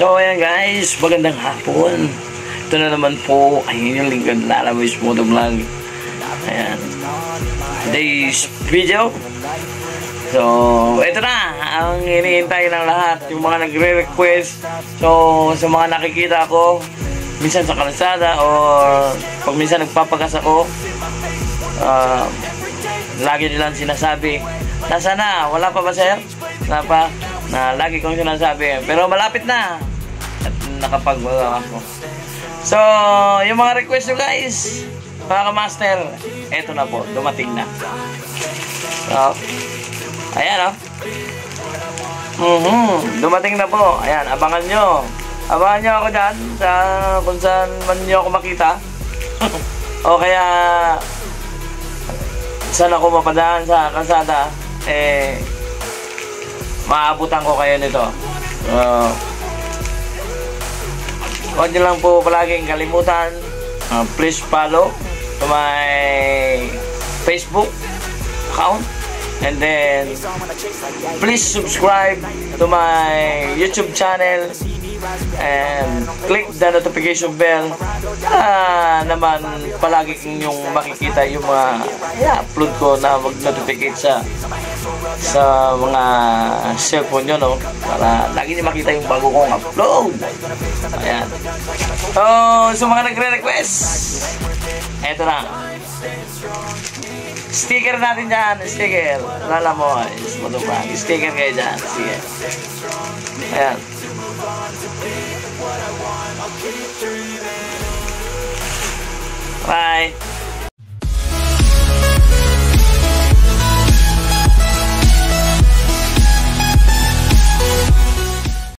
So ayan guys, magandang hapon. Ito na naman po, ayun yung lingkod Lalaboy's Motovlog. Ayan, today's video. So ito na ang iniintay ng lahat, yung mga nagre-request. So sa mga nakikita ko minsan sa kalsada or pag minsan nagpapagas ako, lagi nilang sinasabi, nasa na? Wala pa ba sir? Wala pa? Na lagi kong sinasabi, pero malapit na at nakapagawa ako. So yung mga request nyo guys, mga ka-master, eto na po, dumating na. So ayan dumating na po. Ayan, abangan nyo ako dyan sa kung saan man nyo ako makita. O kaya saan ako mapadaan sa kalsada, maabutan ko kayo nito. Huwag nyo lang po palaging kalimutan, please follow to my Facebook account, and then please subscribe to my YouTube channel and click the notification bell naman palagi yung makikita yung mga upload ko na mag-notificate sa mga cellphone nyo, no? Para lagi nyo makita yung bago kong upload. Ayan. So mga nagre-request, eto na sticker natin dyan, sticker Lalaboy's Motovlog, sticker kayo dyan, sige. Ayan. Bye.